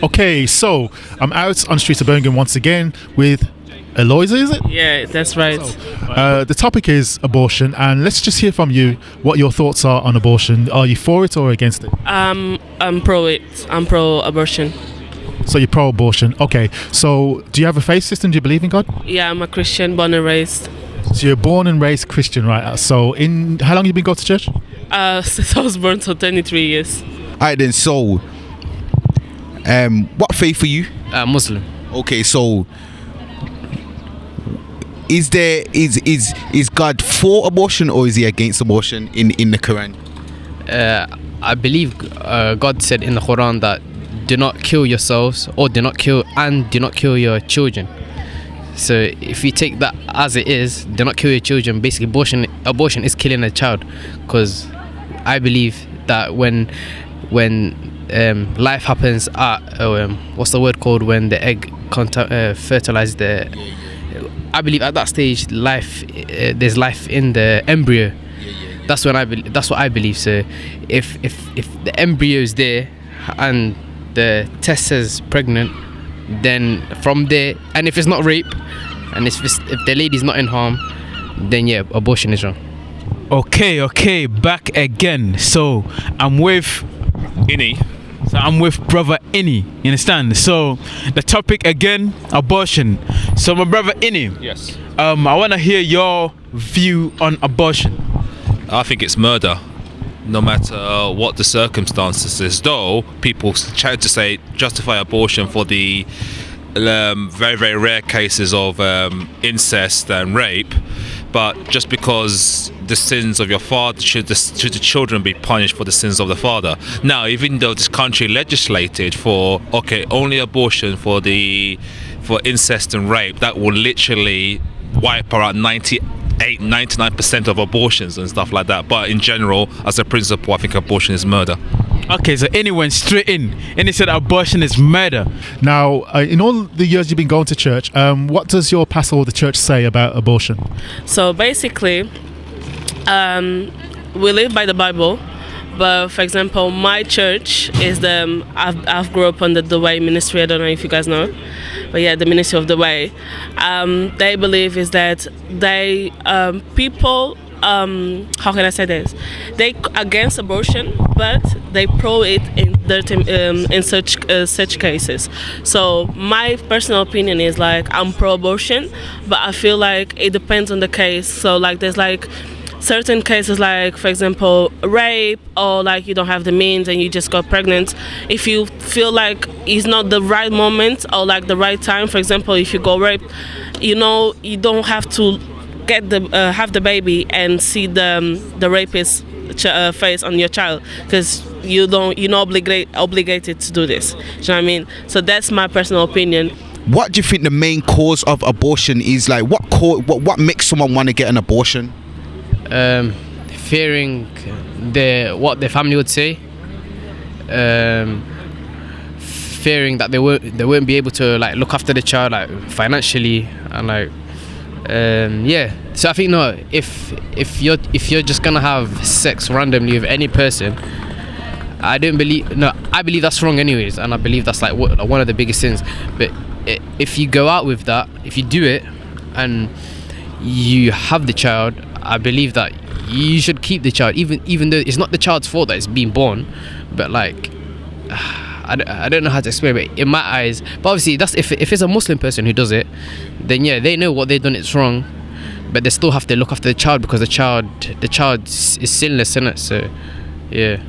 Okay, so I'm out on the streets of Birmingham once again with Eloisa, is it? Yeah, that's right. The topic is abortion, and let's just hear from you what your thoughts are on abortion. Are you for it or against it? I'm pro it. I'm pro abortion. So you're pro-abortion. Okay, so do you have a faith system? Do you believe in God? Yeah, I'm a Christian, born and raised. So you're born and raised Christian, right? So how long have you been going to church? Since I was born, so 23 years. Alright then, so what faith are you? Muslim. Okay, so is God for abortion or is he against abortion in the Quran? I believe God said in the Quran that do not kill yourselves, or do not kill your children. So if you take that as it is, do not kill your children. Basically, abortion is killing a child, because I believe that when life happens at what's the word called, when the egg fertilizes the, I believe at that stage there's life in the embryo. That's what I believe. So if the embryo is there and the test says pregnant, then from there, and if it's not rape, and if the lady's not in harm, then yeah, abortion is wrong. Okay, back again. So I'm with Inni. So I'm with brother Inni. You understand? So the topic again, abortion. So my brother Inni. Yes. I want to hear your view on abortion. I think it's murder, no matter what the circumstances is. Though people try to say justify abortion for the very, very rare cases of incest and rape, but just because the sins of your father, should the children be punished for the sins of the father? Now, even though this country legislated for only abortion for incest and rape, that will literally wipe around 99% of abortions and stuff like that. But in general, as a principle, I think abortion is murder. Okay, so Inni went straight in and he said abortion is murder. Now, in all the years you've been going to church, what does your pastor or the church say about abortion? So basically, we live by the Bible, but for example, my church is I've grew up under the Way ministry. I don't know if you guys know, but yeah, the ministry of the Way. They believe is that they people. How can I say this? They against abortion, but they pro it in such cases. So my personal opinion is like I'm pro-abortion, but I feel like it depends on the case. So like there's like certain cases, like for example rape, or like you don't have the means and you just got pregnant. If you feel like it's not the right moment or like the right time, for example, if you go rape, you don't have to get have the baby and see the rapist face on your child, because you're not obligated to do this. Do you know what I mean? So that's my personal opinion. What do you think the main cause of abortion is? Like what makes someone want to get an abortion? Fearing what their family would say, fearing that they won't be able to like look after the child like financially, and like so I think if you're just gonna have sex randomly with any person, I believe that's wrong anyways, and I believe that's like one of the biggest sins. But if you go out with that, if you do it and you have the child, I believe that you should keep the child, even though it's not the child's fault that it's being born. But like I don't know how to explain it in my eyes. But obviously that's if it's a Muslim person who does it, then yeah, they know what they've done, it's wrong, but they still have to look after the child, because the child is sinless, isn't it? So yeah.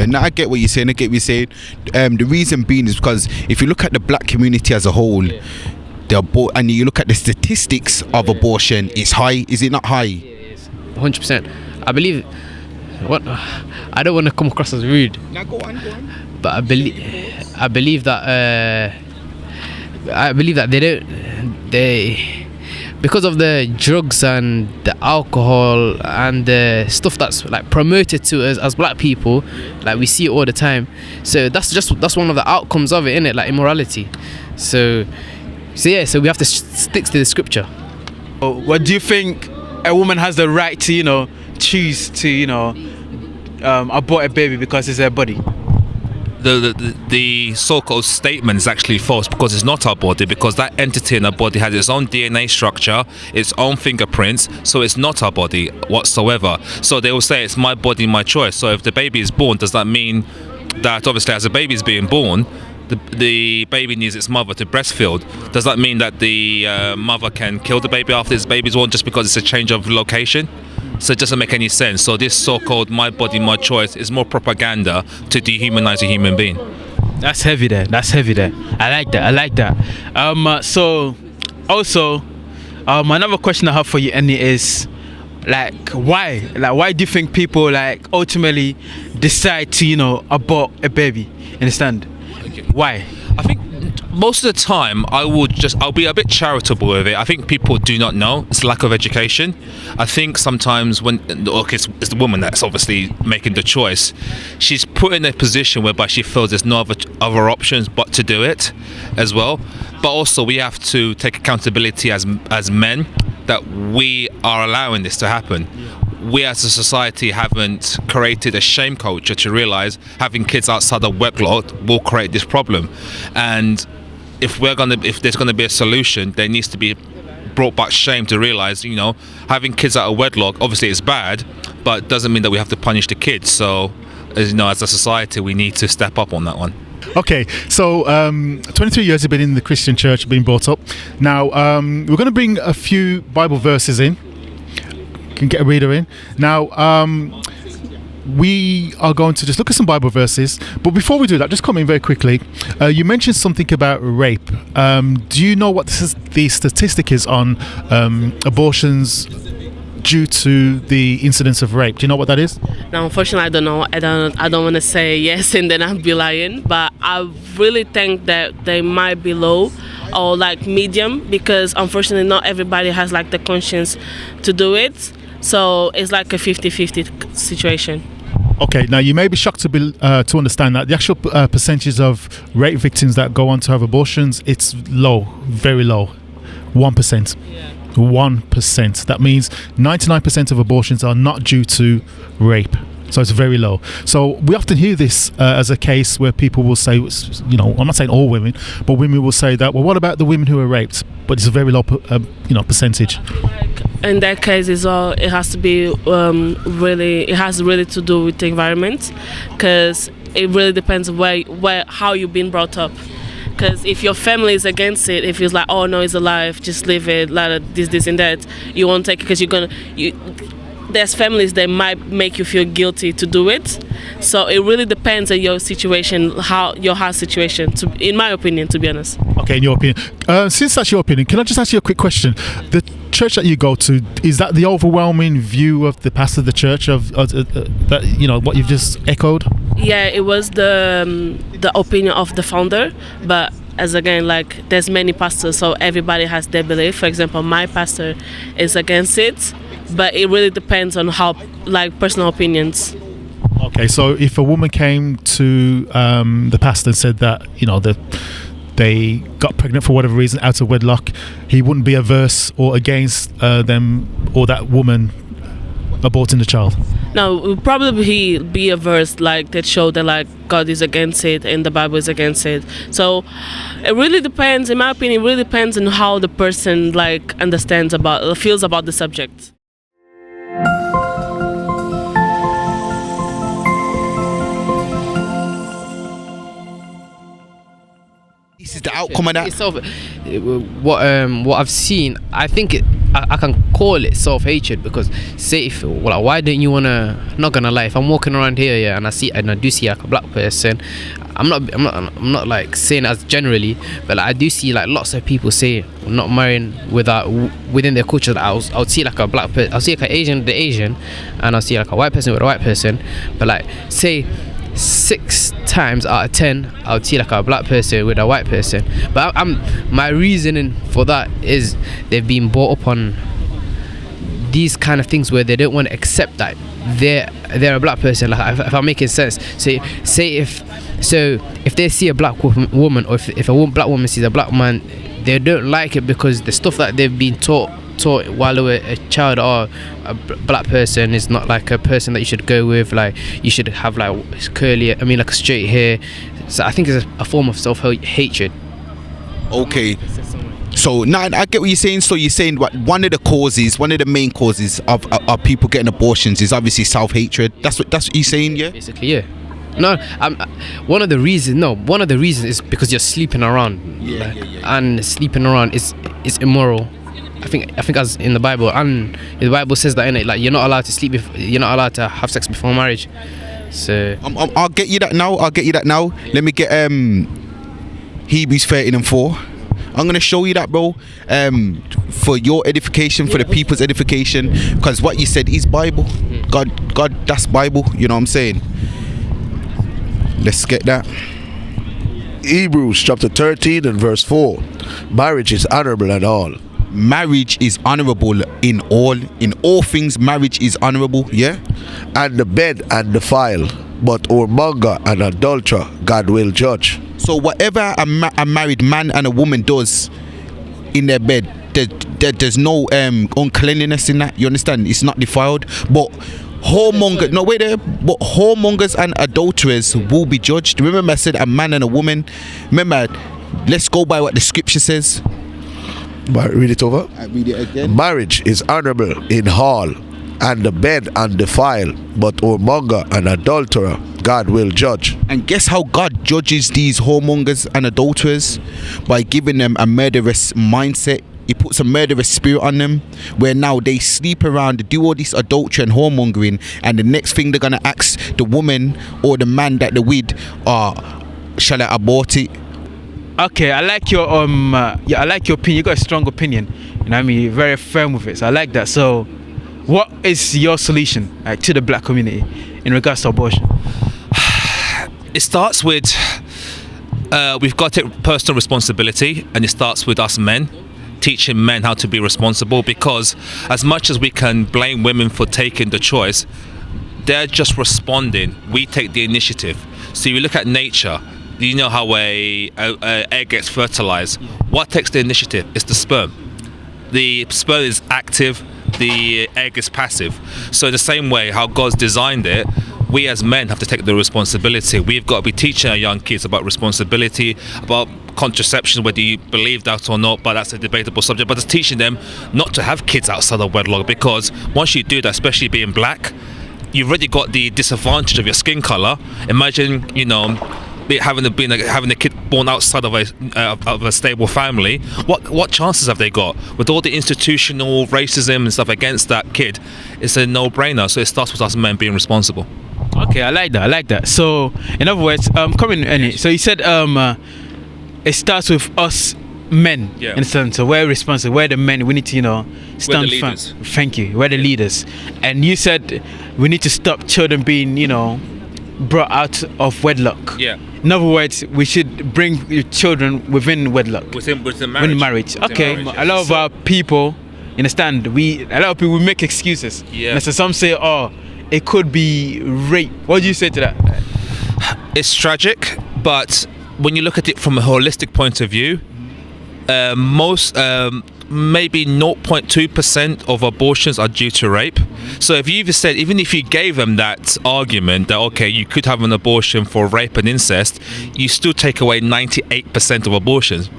No, I get what you're saying. The reason being is because if you look at the black community as a whole, and you look at the statistics of abortion, it's high. Is it not high? Yeah, it is. 100%. I believe. I don't want to come across as rude. Now go on. But I believe that they because of the drugs and the alcohol and the stuff that's like promoted to us as black people, like we see it all the time. So that's one of the outcomes of it, innit? Like immorality. So we have to stick to the scripture. What do you think a woman has the right to choose to abort a baby because it's her body? the so-called statement is actually false, because it's not our body, because that entity in our body has its own DNA structure, its own fingerprints, so it's not our body whatsoever. So they will say it's my body, my choice. So if the baby is born, does that mean that obviously as a baby is being born, the baby needs its mother to breastfeed? Does that mean that the mother can kill the baby after its baby's born just because it's a change of location? So it doesn't make any sense. So this so-called my body, my choice is more propaganda to dehumanize a human being. That's heavy there. I like that. So also, another question I have for you, Annie, is why do you think people ultimately decide to abort a baby? Understand? Okay. Why? I think most of the time I'll be a bit charitable with it. I think people do not know. It's lack of education. I think sometimes when it's the woman that's obviously making the choice, she's put in a position whereby she feels there's no other options but to do it as well. But also we have to take accountability as men that we are allowing this to happen. We as a society haven't created a shame culture to realize having kids outside the wedlock will create this problem. And if there's gonna be a solution, there needs to be brought back shame to realize, having kids out of wedlock, obviously it's bad, but it doesn't mean that we have to punish the kids. So, as a society, we need to step up on that one. Okay, so 23 years you've been in the Christian church, being brought up. Now, we're going to bring a few Bible verses in. Can get a reader in. Now, we are going to just look at some Bible verses. But before we do that, just come in very quickly. You mentioned something about rape. Do you know what the statistic is on abortions due to the incidence of rape? Do you know what that is? Now, unfortunately, I don't know. I don't want to say yes and then I'll be lying. But I really think that they might be low or medium, because unfortunately not everybody has the conscience to do it. So it's like a 50-50 situation. Okay, now you may be shocked to understand that the actual percentage of rape victims that go on to have abortions, it's low, very low, 1%. Yeah. 1%. That means 99% of abortions are not due to rape. So it's very low. So we often hear this as a case where people will say, I'm not saying all women, but women will say that, well, what about the women who are raped? But it's a very low, percentage. In that case, it has to be it has really to do with the environment, because it really depends how you've been brought up. Because if your family is against it, if it's oh no, it's alive, just leave it, this and that, you won't take it, because there's families that might make you feel guilty to do it. So it really depends on your situation, your house situation, in my opinion, to be honest. Okay, in your opinion. Since that's your opinion, can I just ask you a quick question? The church that you go to, is that the overwhelming view of the pastor of the church of that, what you've just echoed? Yeah, it was the opinion of the founder, but as again, there's many pastors, so everybody has their belief. For example, my pastor is against it, but it really depends on how personal opinions. Okay, so if a woman came to the pastor and said that they got pregnant for whatever reason out of wedlock, he wouldn't be averse or against them or that woman aborting the child? No, it would probably be a verse that show that God is against it and the Bible is against it. So it really depends, in my opinion, it really depends on how the person feels about the subject. This is the outcome of that. Itself, what I've seen, I think I can call it self-hatred, because say if why don't you wanna, not gonna lie, if I'm walking around here and I do see a black person, I'm not saying as generally, but I do see lots of people say not marrying within their culture. I would see a black person, I'll see an Asian with the Asian, and I'll see a white person with a white person, but say 6 times out of 10 I would see a black person with a white person. But my reasoning for that is they've been brought up on these kind of things where they don't want to accept that they're a black person. If I'm making sense, say if they see a black woman, or if a black woman sees a black man, they don't like it because the stuff that they've been taught while they were a child, or a black person is not a person that you should go with. You should have curly, a straight hair, So I think it's a form of self-hatred. Okay. So now I get what you're saying. So you're saying what one of the main causes of people getting abortions is obviously self-hatred. That's what you're saying, yeah? Basically, yeah. No, one of the reasons is because you're sleeping around. And sleeping around is immoral. I think as in the Bible, and the Bible says that, innit, like you're not allowed to sleep you're not allowed to have sex before marriage. So I'll get you that now. Let me get Hebrews 13:4. I'm gonna show you that, bro, for your edification, for the people's edification, because what you said is Bible. God, that's Bible. You know what I'm saying? Let's get that. Hebrews chapter 13 and verse 4. Marriage is honorable and all. Marriage is honorable in all things. Marriage is honorable, yeah. And the bed and defile, but whoremonger and adulterer God will judge. So whatever a married man and a woman does in their bed, there's no uncleanliness in that. You understand? It's not defiled. But whoremongers and adulterers will be judged. Remember I said a man and a woman. Remember, let's go by what the scripture says. Read it over. I read it again. Marriage is honorable in hall, and the bed undefiled, but whoremonger and adulterer God will judge. And guess how God judges these whoremongers and adulterers? By giving them a murderous mindset. He puts a murderous spirit on them, where now they sleep around, do all this adultery and whoremongering, and the next thing they're gonna ask the woman or the man that they're with, shall I abort it? Okay, I like your I like your opinion. You got a strong opinion, you know what I mean? You're very firm with it, so I like that. So what is your solution to the black community in regards to abortion? It starts with we've got to take personal responsibility, and it starts with us men teaching men how to be responsible, because as much as we can blame women for taking the choice, they're just responding. We take the initiative. So you look at nature, you know how a egg gets fertilized. What takes the initiative? It's the sperm. The sperm is active, the egg is passive. So in the same way how God's designed it, we as men have to take the responsibility. We've got to be teaching our young kids about responsibility, about contraception, whether you believe that or not, but that's a debatable subject. But it's teaching them not to have kids outside of wedlock, because once you do that, especially being black, you've already got the disadvantage of your skin color. Imagine, you know, having a kid born outside of a stable family. What chances have they got with all the institutional racism and stuff against that kid? It's a no-brainer. So it starts with us men being responsible. Okay, I like that. So in other words, so you said it starts with us men. Yeah. Understand? So we're responsible. We're the men. We need to, stand firm. Thank you. We're the leaders. And you said we need to stop children being, brought out of wedlock. Yeah. In other words, we should bring children within wedlock. Within marriage. Within marriage. Okay. Marriage, a lot of our people, understand? A lot of people make excuses. Yeah. And so some say, it could be rape. What do you say to that? It's tragic, but when you look at it from a holistic point of view, most maybe 0.2% of abortions are due to rape. So if you even if you gave them that argument that okay, you could have an abortion for rape and incest, you still take away 98% of abortions.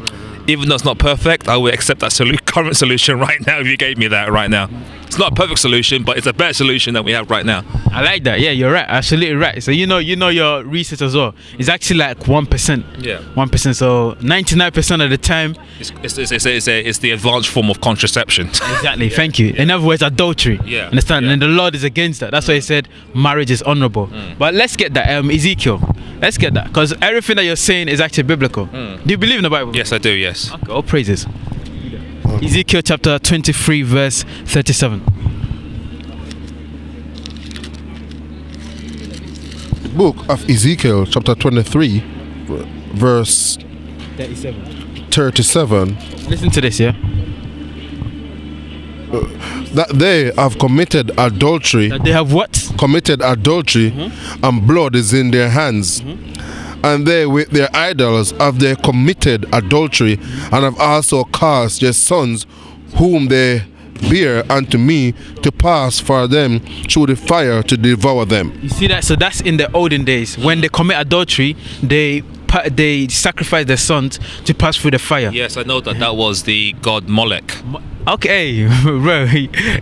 Even though it's not perfect, I would accept that current solution right now if you gave me that right now. It's not a perfect solution, but it's a better solution than we have right now. I like that. Yeah, you're right. Absolutely right. So you know your research as well. It's actually like 1%. Yeah. 1%. So 99% of the time, it's the advanced form of contraception. Exactly. Yeah. Thank you. In other words, adultery. Yeah. Understand? Yeah. And the Lord is against that. That's why He said marriage is honorable. But let's get that. Ezekiel. Let's get that, because everything that you're saying is actually biblical. Do you believe in the Bible? Yes, I do. Yes. Okay. All praises. Ezekiel chapter 23 verse 37. Book of Ezekiel chapter 23 verse 37. Listen to this, yeah? That they have committed adultery. That they have what? Committed adultery, and blood is in their hands. And they with their idols have they committed adultery, and have also caused their sons whom they bear unto me to pass for them through the fire to devour them. You see that? So that's in the olden days. When they commit adultery, they they sacrificed their sons to pass through the fire. Yes, I know that was the god Molech. Okay, bro,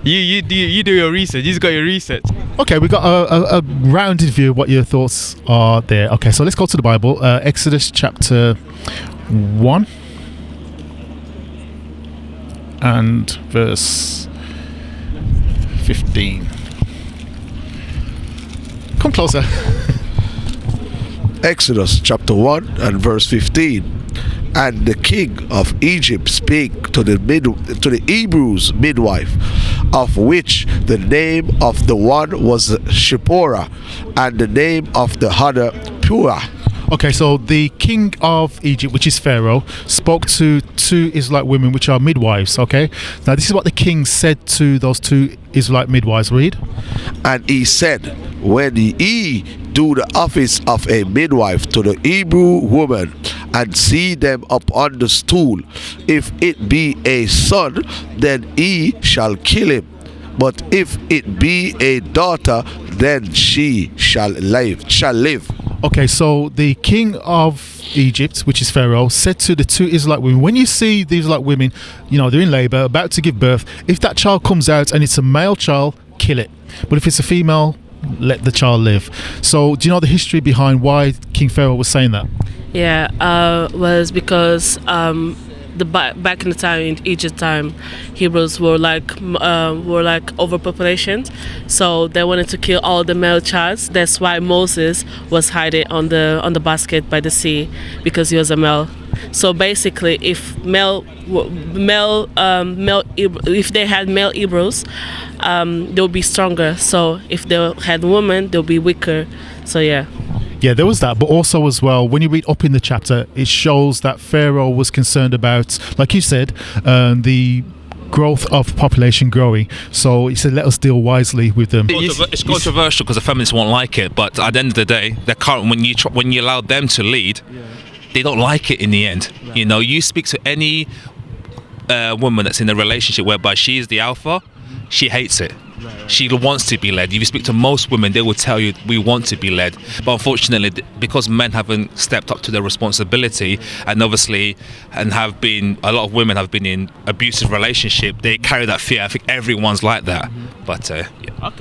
you do your research. You just got your research. Okay, we got a rounded view of what your thoughts are there. Okay, so let's go to the Bible. Exodus chapter 1 and verse 15. Come closer. Exodus chapter 1 and verse 15. And the king of Egypt spake to the Hebrews midwife, of which the name of the one was Shipporah, and the name of the other Puah. Okay, so the king of Egypt, which is Pharaoh, spoke to two Israelite women, which are midwives. Okay, now this is what the king said to those two Israelite midwives. Read. And he said, when ye do the office of a midwife to the Hebrew woman, and see them upon the stool, if it be a son, then ye shall kill him. But if it be a daughter, then she shall live. Okay, so the king of Egypt, which is Pharaoh, said to the two Israelite women, when you see these Israelite women, they're in labor, about to give birth, if that child comes out and it's a male child, kill it. But if it's a female, let the child live. So do you know the history behind why King Pharaoh was saying that? Yeah, was because back in the time, in Egypt time, Hebrews were like overpopulation, so they wanted to kill all the male childs. That's why Moses was hiding on the basket by the sea, because he was a male. So basically, if if they had male Hebrews, they'll be stronger. So if they had women, they'll be weaker. So yeah. Yeah, there was that, but also as well, when you read up in the chapter, it shows that Pharaoh was concerned about, like you said, the growth of population growing. So he said, let us deal wisely with them. It's controversial because the feminists won't like it, but at the end of the day, they can't. When you allow them to lead, they don't like it in the end. Right. You speak to any woman that's in a relationship whereby she is the alpha, she hates it. Right. She wants to be led. If you speak to most women, they will tell you we want to be led. But unfortunately, because men haven't stepped up to their responsibility, and obviously, a lot of women have been in abusive relationship, they carry that fear. I think everyone's like that. Mm-hmm. But yeah.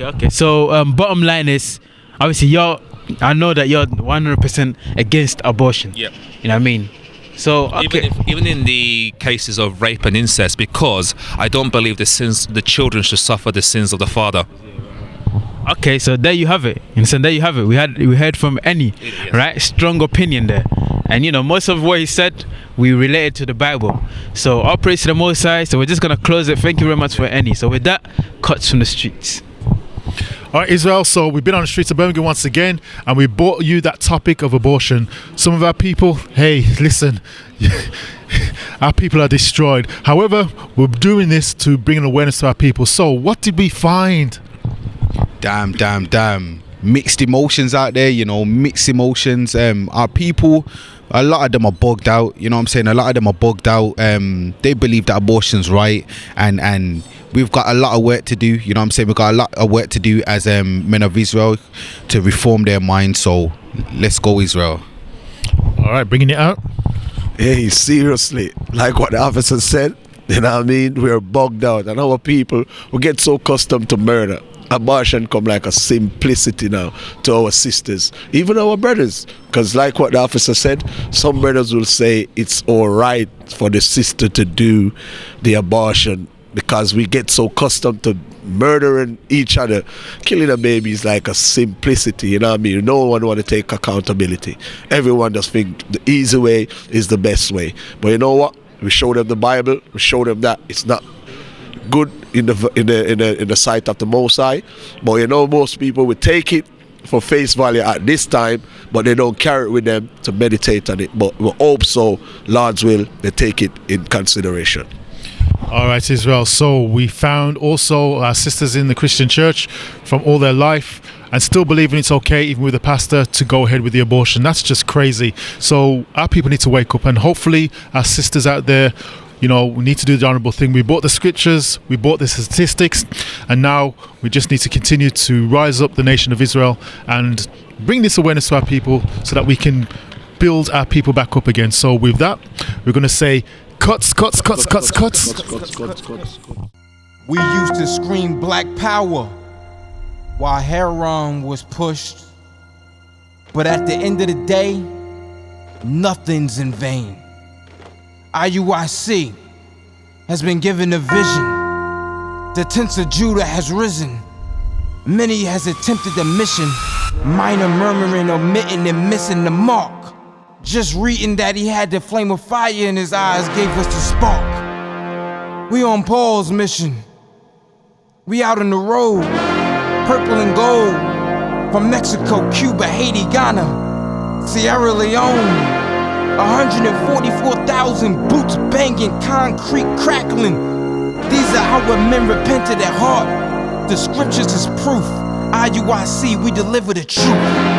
Okay. So bottom line is, obviously, I know that you're 100% against abortion. Yeah. You know what I mean? So okay. even in the cases of rape and incest, because I don't believe the children should suffer the sins of the father. Okay, so there you have it. And so there you have it. We heard from Annie, yes. Right? Strong opinion there. And most of what he said, we related to the Bible. So all praise to the Most High. So we're just gonna close it. Thank you very much for Annie. So with that, Cutz from the streets. All right, Israel, so we've been on the streets of Birmingham once again, and we brought you that topic of abortion. Some of our people, hey, listen, our people are destroyed. However, we're doing this to bring an awareness to our people. So what did we find? Damn. Mixed emotions out there, mixed emotions. Our people, a lot of them are bugged out, A lot of them are bugged out. They believe that abortion's right, and we've got a lot of work to do, We've got a lot of work to do as men of Israel to reform their minds. So let's go, Israel. All right, bringing it out. Hey, seriously, like what the officer said, we're bugged out, and our people, we get so accustomed to murder. Abortion come like a simplicity now to our sisters, even our brothers, because like what the officer said, some brothers will say it's all right for the sister to do the abortion because we get so accustomed to murdering each other. Killing a baby is like a simplicity, No one want to take accountability. Everyone just think the easy way is the best way. But you know what? We show them the Bible. We show them that it's not good in the sight of the Most High. But most people would take it for face value at this time, but they don't carry it with them to meditate on it. But we hope so, Lord's will, they take it in consideration. All right, Israel. So we found also our sisters in the Christian church from all their life and still believing it's okay, even with a pastor, to go ahead with the abortion. That's just crazy. So our people need to wake up, and hopefully our sisters out there, we need to do the honorable thing. We bought the scriptures, we bought the statistics, and now we just need to continue to rise up the nation of Israel and bring this awareness to our people so that we can build our people back up again. So with that, we're going to say Cutz. We used to scream black power while heroin was pushed. But at the end of the day, nothing's in vain. IUIC has been given a vision. The tents of Judah has risen. Many has attempted the mission. Minor murmuring, omitting, and missing the mark. Just reading that he had the flame of fire in his eyes gave us the spark. We on Paul's mission. We out on the road, purple and gold. From Mexico, Cuba, Haiti, Ghana, Sierra Leone. 144,000 boots banging, concrete crackling. These are our men repented at heart. The scriptures is proof. IUIC, we deliver the truth.